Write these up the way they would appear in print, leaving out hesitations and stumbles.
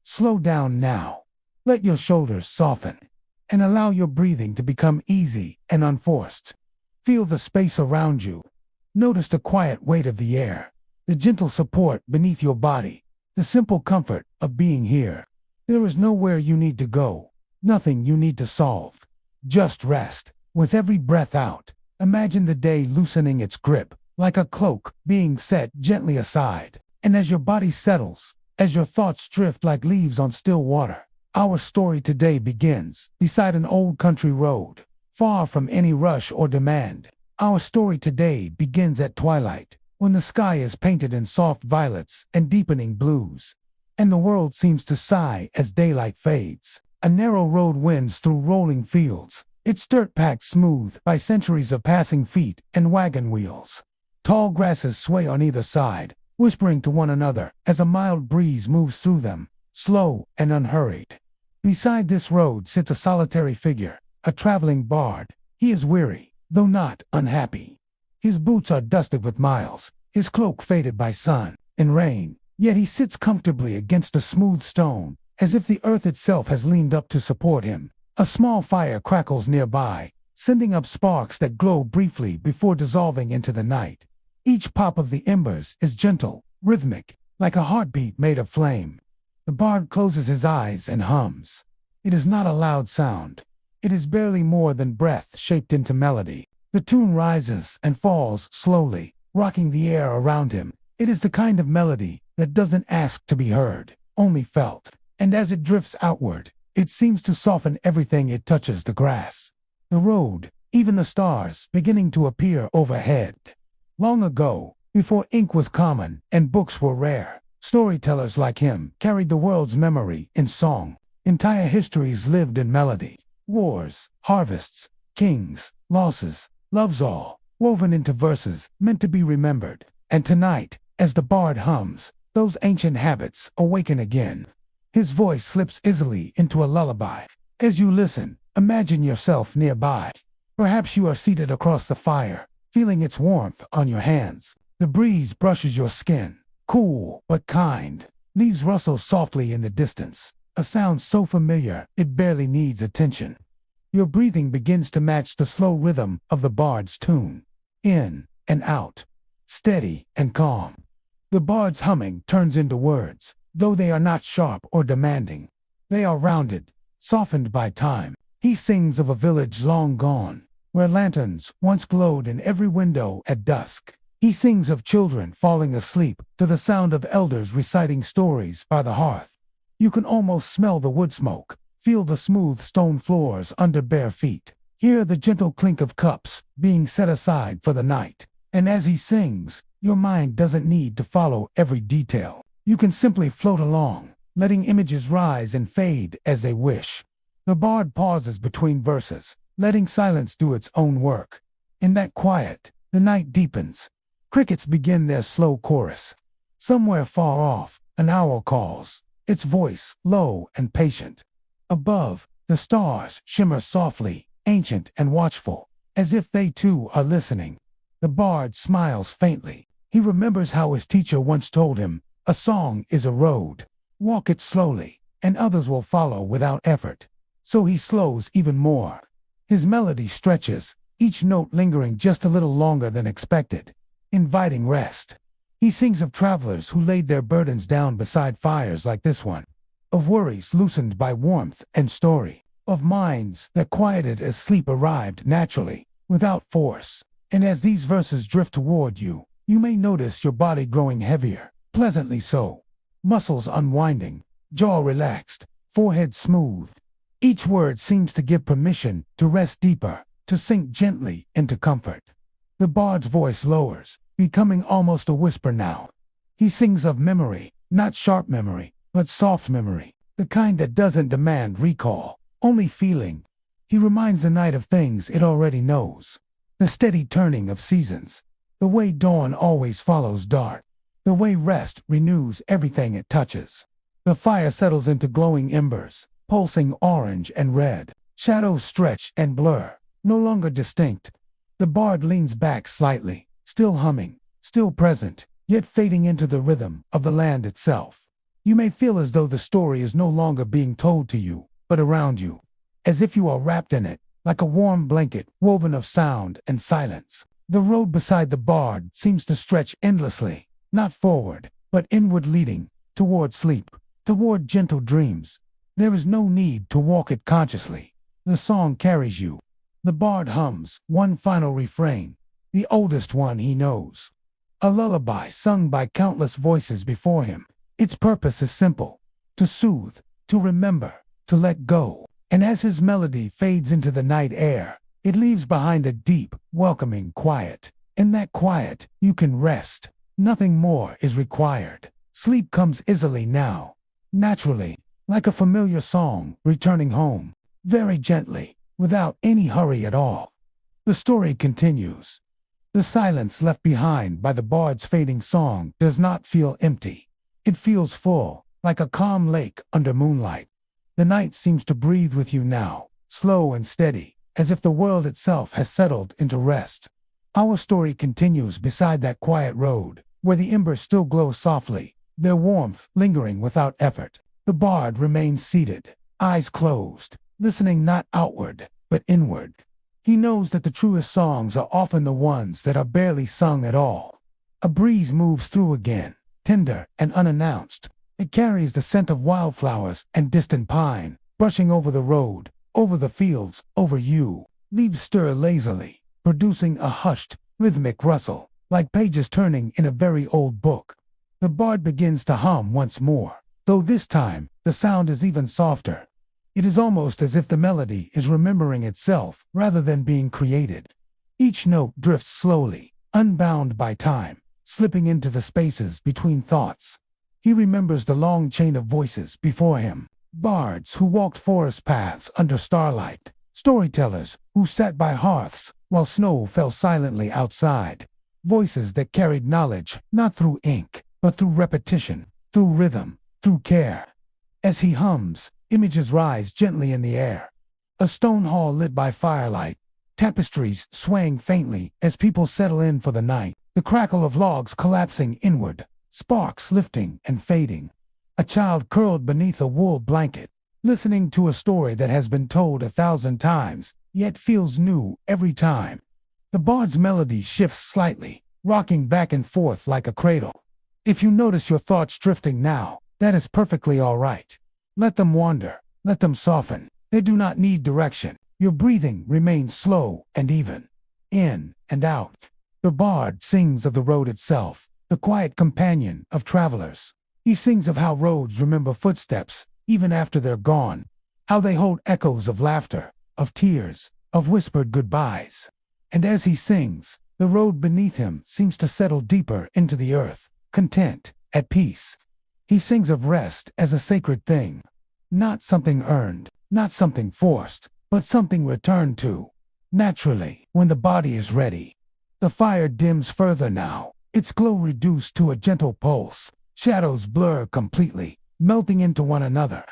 Slow down now. Let your shoulders soften, and allow your breathing to become easy and unforced. Feel the space around you. Notice the quiet weight of the air, the gentle support beneath your body, the simple comfort of being here. There is nowhere you need to go, nothing you need to solve. Just rest. With every breath out, imagine the day loosening its grip, like a cloak being set gently aside. And as your body settles, as your thoughts drift like leaves on still water, our story today begins beside an old country road, far from any rush or demand. Our story today begins at twilight, when the sky is painted in soft violets and deepening blues, and the world seems to sigh as daylight fades. A narrow road winds through rolling fields, its dirt packed smooth by centuries of passing feet and wagon wheels. Tall grasses sway on either side, whispering to one another as a mild breeze moves through them, slow and unhurried. Beside this road sits a solitary figure, a traveling bard. He is weary, though not unhappy. His boots are dusted with miles, his cloak faded by sun and rain, yet he sits comfortably against a smooth stone, as if the earth itself has leaned up to support him. A small fire crackles nearby, sending up sparks that glow briefly before dissolving into the night. Each pop of the embers is gentle, rhythmic, like a heartbeat made of flame. The bard closes his eyes and hums. It is not a loud sound. It is barely more than breath shaped into melody. The tune rises and falls slowly, rocking the air around him. It is the kind of melody that doesn't ask to be heard, only felt. And as it drifts outward, it seems to soften everything it touches: the grass, the road, even the stars beginning to appear overhead. Long ago, before ink was common and books were rare, storytellers like him carried the world's memory in song. Entire histories lived in melody. Wars, harvests, kings, losses, loves, all woven into verses meant to be remembered. And tonight, as the bard hums, those ancient habits awaken again. His voice slips easily into a lullaby. As you listen, imagine yourself nearby. Perhaps you are seated across the fire, feeling its warmth on your hands. The breeze brushes your skin, cool but kind. Leaves rustle softly in the distance, a sound so familiar it barely needs attention. Your breathing begins to match the slow rhythm of the bard's tune, in and out, steady and calm. The bard's humming turns into words, though they are not sharp or demanding. They are rounded, softened by time. He sings of a village long gone, where lanterns once glowed in every window at dusk. He sings of children falling asleep to the sound of elders reciting stories by the hearth. You can almost smell the wood smoke, feel the smooth stone floors under bare feet, hear the gentle clink of cups being set aside for the night. And as he sings, your mind doesn't need to follow every detail. You can simply float along, letting images rise and fade as they wish. The bard pauses between verses, letting silence do its own work. In that quiet, the night deepens. Crickets begin their slow chorus. Somewhere far off, an owl calls, its voice low and patient. Above, the stars shimmer softly, ancient and watchful, as if they too are listening. The bard smiles faintly. He remembers how his teacher once told him, "A song is a road. Walk it slowly, and others will follow without effort." So he slows even more. His melody stretches, each note lingering just a little longer than expected, inviting rest. He sings of travelers who laid their burdens down beside fires like this one, of worries loosened by warmth and story, of minds that quieted as sleep arrived naturally, without force. And as these verses drift toward you, you may notice your body growing heavier, pleasantly so. Muscles unwinding, jaw relaxed, forehead smooth. Each word seems to give permission to rest deeper, to sink gently into comfort. The bard's voice lowers, becoming almost a whisper now. He sings of memory, not sharp memory, but soft memory, the kind that doesn't demand recall, only feeling. He reminds the night of things it already knows. The steady turning of seasons, the way dawn always follows dark, the way rest renews everything it touches. The fire settles into glowing embers, pulsing orange and red. Shadows stretch and blur, no longer distinct. The bard leans back slightly, still humming, still present, yet fading into the rhythm of the land itself. You may feel as though the story is no longer being told to you, but around you, as if you are wrapped in it, like a warm blanket woven of sound and silence. The road beside the bard seems to stretch endlessly, not forward, but inward, leading toward sleep, toward gentle dreams. There is no need to walk it consciously. The song carries you. The bard hums one final refrain, the oldest one he knows. A lullaby sung by countless voices before him. Its purpose is simple: to soothe, to remember, to let go. And as his melody fades into the night air, it leaves behind a deep, welcoming quiet. In that quiet, you can rest. Nothing more is required. Sleep comes easily now, naturally, like a familiar song returning home, very gently, without any hurry at all. The story continues. The silence left behind by the bard's fading song does not feel empty. It feels full, like a calm lake under moonlight. The night seems to breathe with you now, slow and steady, as if the world itself has settled into rest. Our story continues beside that quiet road, where the embers still glow softly, their warmth lingering without effort. The bard remains seated, eyes closed, listening not outward, but inward. He knows that the truest songs are often the ones that are barely sung at all. A breeze moves through again, tender and unannounced. It carries the scent of wildflowers and distant pine, brushing over the road, over the fields, over you. Leaves stir lazily, producing a hushed, rhythmic rustle, like pages turning in a very old book. The bard begins to hum once more, though this time the sound is even softer. It is almost as if the melody is remembering itself rather than being created. Each note drifts slowly, unbound by time, slipping into the spaces between thoughts. He remembers the long chain of voices before him, bards who walked forest paths under starlight, storytellers who sat by hearths while snow fell silently outside, voices that carried knowledge not through ink, but through repetition, through rhythm, through care. As he hums, images rise gently in the air. A stone hall lit by firelight, tapestries swaying faintly as people settle in for the night, the crackle of logs collapsing inward, sparks lifting and fading. A child curled beneath a wool blanket, listening to a story that has been told 1,000 times, yet feels new every time. The bard's melody shifts slightly, rocking back and forth like a cradle. If you notice your thoughts drifting now, that is perfectly all right. Let them wander, let them soften. They do not need direction. Your breathing remains slow and even, in and out. The bard sings of the road itself, the quiet companion of travelers. He sings of how roads remember footsteps, even after they're gone, how they hold echoes of laughter, of tears, of whispered goodbyes. And as he sings, the road beneath him seems to settle deeper into the earth, content, at peace. He sings of rest as a sacred thing, not something earned, not something forced, but something returned to, naturally, when the body is ready. The fire dims further now, its glow reduced to a gentle pulse. Shadows blur completely, melting into one another.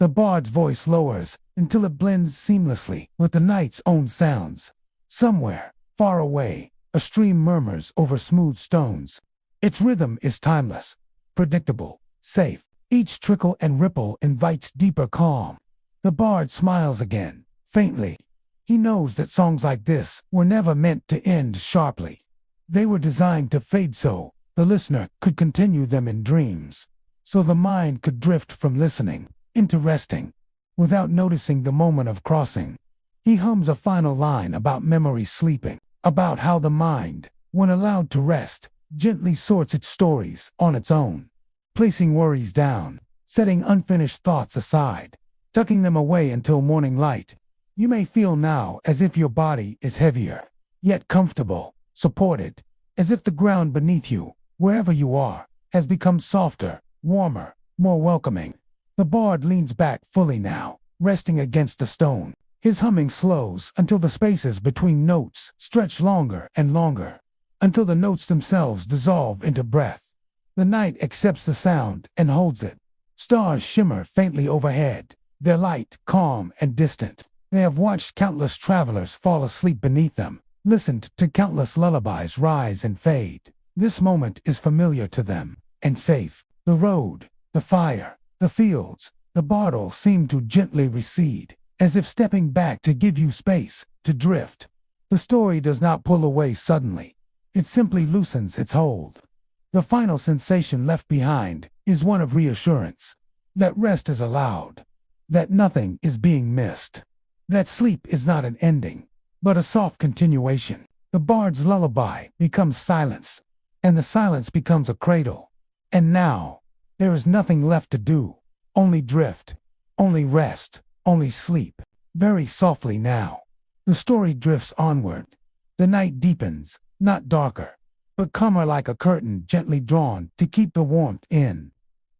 The bard's voice lowers until it blends seamlessly with the night's own sounds. Somewhere, far away, a stream murmurs over smooth stones. Its rhythm is timeless, predictable, safe. Each trickle and ripple invites deeper calm. The bard smiles again, faintly. He knows that songs like this were never meant to end sharply. They were designed to fade so the listener could continue them in dreams, so the mind could drift from listening into resting, without noticing the moment of crossing. He hums a final line about memory sleeping, about how the mind, when allowed to rest, gently sorts its stories on its own, placing worries down, setting unfinished thoughts aside, tucking them away until morning light. You may feel now as if your body is heavier, yet comfortable, supported, as if the ground beneath you, wherever you are, has become softer, warmer, more welcoming. The bard leans back fully now, resting against the stone. His humming slows until the spaces between notes stretch longer and longer, until the notes themselves dissolve into breath. The night accepts the sound and holds it. Stars shimmer faintly overhead, their light calm and distant. They have watched countless travelers fall asleep beneath them, listened to countless lullabies rise and fade. This moment is familiar to them, and safe. The road, The fire, the fields, the bard all seem to gently recede, as if stepping back to give you space to drift. The story does not pull away suddenly. It simply loosens its hold. The final sensation left behind is one of reassurance. That rest is allowed. That nothing is being missed. That sleep is not an ending, but a soft continuation. The bard's lullaby becomes silence, and the silence becomes a cradle. And now, there is nothing left to do. Only drift, only rest, only sleep. Very softly now, the story drifts onward. The night deepens, not darker, but calmer, like a curtain gently drawn to keep the warmth in.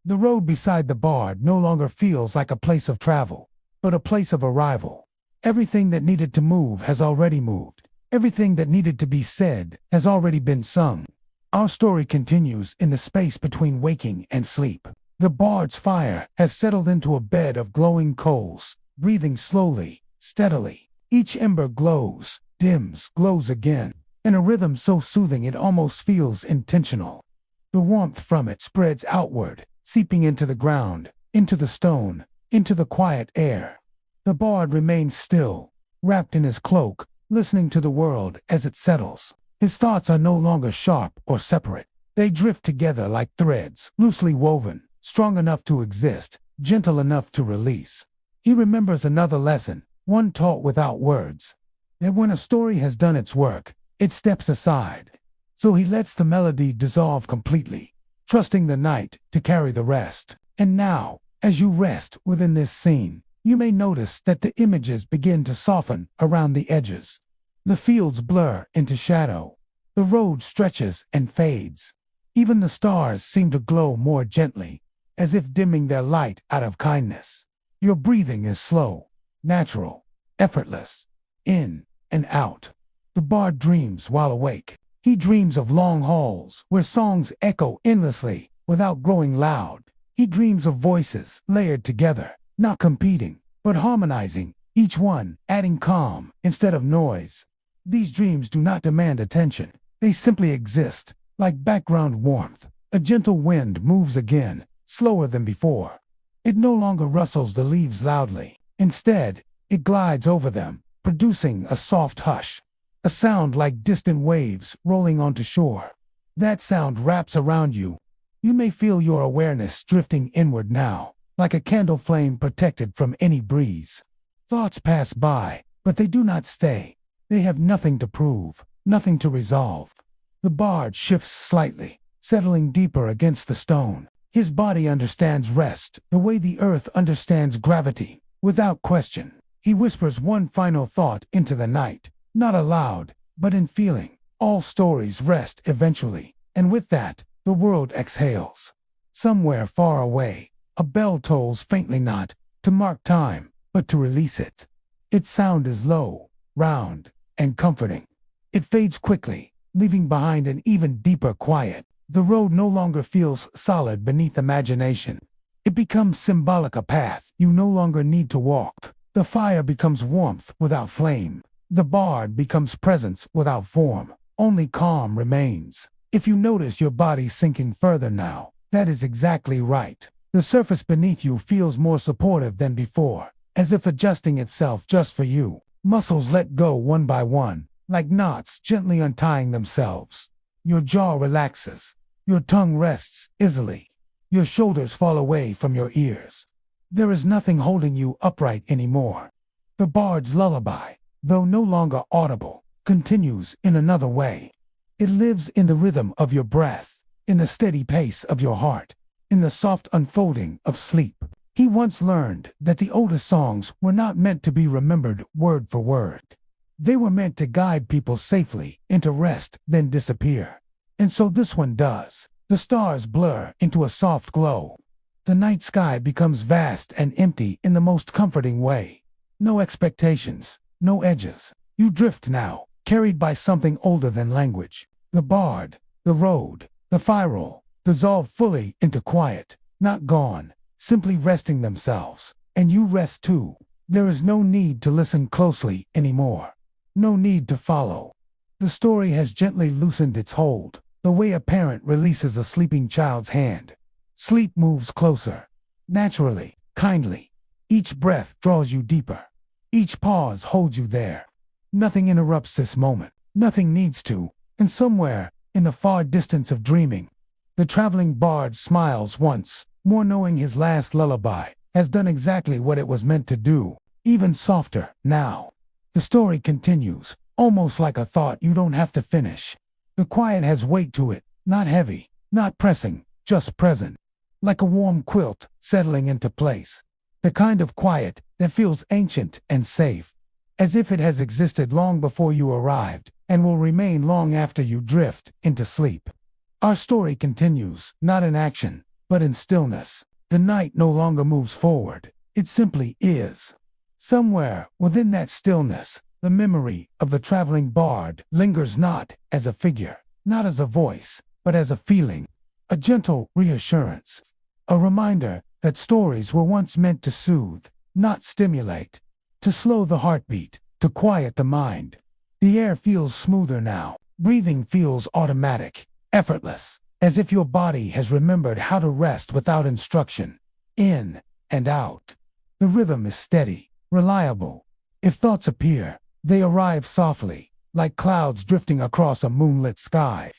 The road beside the bard no longer feels like a place of travel, but a place of arrival. Everything that needed to move has already moved. Everything that needed to be said has already been sung. Our story continues in the space between waking and sleep. The bard's fire has settled into a bed of glowing coals, breathing slowly, steadily. Each ember glows, dims, glows again, in a rhythm so soothing it almost feels intentional. The warmth from it spreads outward, seeping into the ground, into the stone, into the quiet air. The bard remains still, wrapped in his cloak, listening to the world as it settles. His thoughts are no longer sharp or separate. They drift together like threads, loosely woven, strong enough to exist, gentle enough to release. He remembers another lesson, one taught without words, that when a story has done its work, it steps aside. So he lets the melody dissolve completely, trusting the night to carry the rest. And now, as you rest within this scene, you may notice that the images begin to soften around the edges. The fields blur into shadow. The road stretches and fades. Even the stars seem to glow more gently, as if dimming their light out of kindness. Your breathing is slow, natural, effortless, in and out. The bard dreams while awake. He dreams of long halls where songs echo endlessly without growing loud. He dreams of voices layered together, not competing, but harmonizing, each one adding calm instead of noise. These dreams do not demand attention. They simply exist, like background warmth. A gentle wind moves again, slower than before. It no longer rustles the leaves loudly. Instead, it glides over them, producing a soft hush. A sound like distant waves rolling onto shore. That sound wraps around you. You may feel your awareness drifting inward now, like a candle flame protected from any breeze. Thoughts pass by, but they do not stay. They have nothing to prove, nothing to resolve. The bard shifts slightly, settling deeper against the stone. His body understands rest the way the earth understands gravity. Without question, he whispers one final thought into the night, not aloud, but in feeling. All stories rest eventually, and with that, the world exhales. Somewhere far away, a bell tolls faintly, not to mark time, but to release it. Its sound is low, round, and comforting. It fades quickly, leaving behind an even deeper quiet. The road no longer feels solid beneath imagination. It becomes symbolic, a path you no longer need to walk. The fire becomes warmth without flame. The bard becomes presence without form. Only calm remains. If you notice your body sinking further now, that is exactly right. The surface beneath you feels more supportive than before, as if adjusting itself just for you. Muscles let go one by one, like knots gently untying themselves. Your jaw relaxes. Your tongue rests easily. Your shoulders fall away from your ears. There is nothing holding you upright anymore. The bard's lullaby, though no longer audible, continues in another way. It lives in the rhythm of your breath, in the steady pace of your heart, in the soft unfolding of sleep. He once learned that the oldest songs were not meant to be remembered word for word. They were meant to guide people safely into rest, then disappear. And so this one does. The stars blur into a soft glow. The night sky becomes vast and empty in the most comforting way. No expectations, no edges. You drift now, carried by something older than language. The bard, the road, the firol, dissolve fully into quiet, not gone, simply resting themselves. And you rest too. There is no need to listen closely anymore. No need to follow. The story has gently loosened its hold, the way a parent releases a sleeping child's hand. Sleep moves closer. Naturally, kindly. Each breath draws you deeper. Each pause holds you there. Nothing interrupts this moment. Nothing needs to. And somewhere, in the far distance of dreaming, the traveling bard smiles once more, knowing his last lullaby has done exactly what it was meant to do, even softer now. The story continues, almost like a thought you don't have to finish. The quiet has weight to it, not heavy, not pressing, just present. Like a warm quilt settling into place. The kind of quiet that feels ancient and safe, as if it has existed long before you arrived and will remain long after you drift into sleep. Our story continues, not in action, but in stillness. The night no longer moves forward, it simply is. Somewhere within that stillness, the memory of the traveling bard lingers, not as a figure, not as a voice, but as a feeling, a gentle reassurance, a reminder that stories were once meant to soothe, not stimulate, to slow the heartbeat, to quiet the mind. The air feels smoother now. Breathing feels automatic, effortless, as if your body has remembered how to rest without instruction. In and out. The rhythm is steady, reliable. If thoughts appear, they arrive softly, like clouds drifting across a moonlit sky.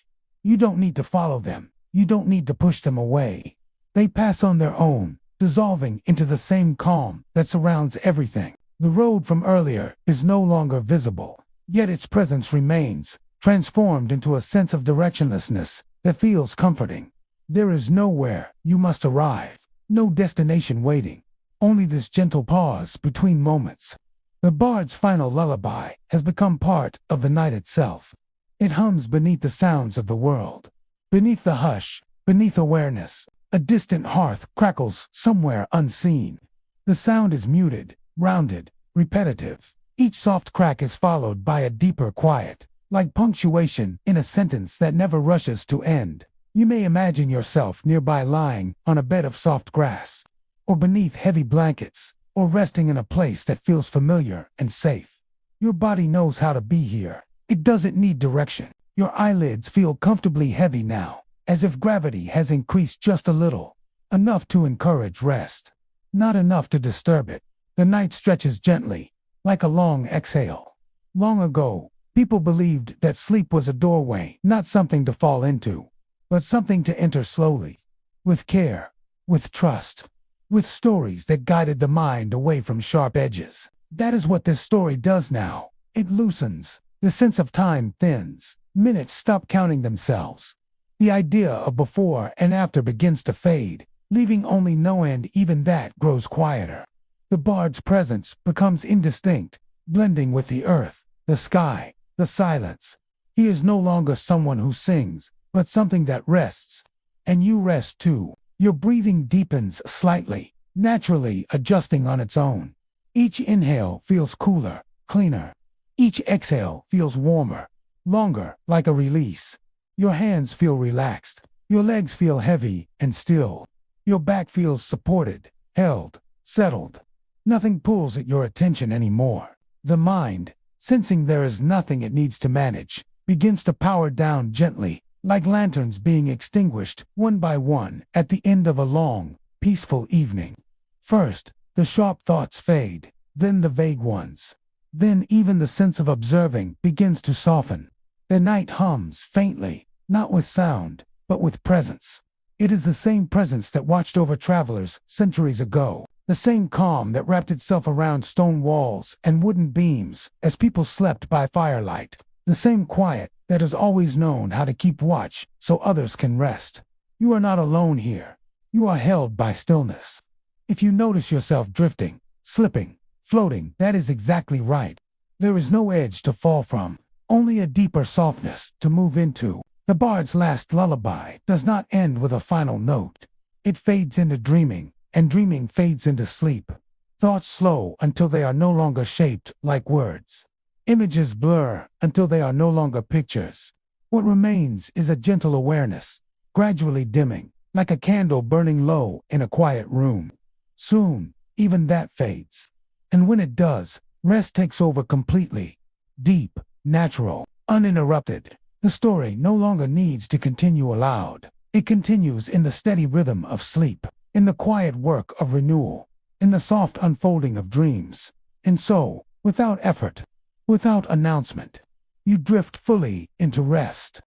You don't need to follow them. You don't need to push them away. They pass on their own, dissolving into the same calm that surrounds everything. The road from earlier is no longer visible, yet its presence remains, transformed into a sense of directionlessness that feels comforting. There is nowhere you must arrive, no destination waiting, only this gentle pause between moments. The bard's final lullaby has become part of the night itself. It hums beneath the sounds of the world, beneath the hush, beneath awareness. A distant hearth crackles somewhere unseen. The sound is muted, rounded, repetitive. Each soft crack is followed by a deeper quiet, like punctuation in a sentence that never rushes to end. You may imagine yourself nearby, lying on a bed of soft grass, or beneath heavy blankets, or resting in a place that feels familiar and safe. Your body knows how to be here. It doesn't need direction. Your eyelids feel comfortably heavy now, as if gravity has increased just a little, enough to encourage rest, not enough to disturb it. The night stretches gently, like a long exhale. Long ago, people believed that sleep was a doorway, not something to fall into, but something to enter slowly, with care, with trust, with stories that guided the mind away from sharp edges. That is what this story does now. It loosens. The sense of time thins. Minutes stop counting themselves. The idea of before and after begins to fade, leaving only no end. Even that grows quieter. The bard's presence becomes indistinct, blending with the earth, the sky, the silence. He is no longer someone who sings, but something that rests. And you rest too. Your breathing deepens slightly, naturally adjusting on its own. Each inhale feels cooler, cleaner. Each exhale feels warmer, longer, like a release. Your hands feel relaxed. Your legs feel heavy and still. Your back feels supported, held, settled. Nothing pulls at your attention anymore. The mind, sensing there is nothing it needs to manage, begins to power down gently, like lanterns being extinguished one by one at the end of a long, peaceful evening. First, the sharp thoughts fade, then the vague ones. Then even the sense of observing begins to soften. The night hums faintly, not with sound, but with presence. It is the same presence that watched over travelers centuries ago, the same calm that wrapped itself around stone walls and wooden beams as people slept by firelight, the same quiet that has always known how to keep watch so others can rest. You are not alone here. You are held by stillness. If you notice yourself drifting, slipping, floating, that is exactly right. There is no edge to fall from, only a deeper softness to move into. The bard's last lullaby does not end with a final note. It fades into dreaming, and dreaming fades into sleep. Thoughts slow until they are no longer shaped like words. Images blur until they are no longer pictures. What remains is a gentle awareness, gradually dimming, like a candle burning low in a quiet room. Soon, even that fades. And when it does, rest takes over completely. Deep, natural, uninterrupted. The story no longer needs to continue aloud. It continues in the steady rhythm of sleep, in the quiet work of renewal, in the soft unfolding of dreams. And so, without effort, without announcement, you drift fully into rest.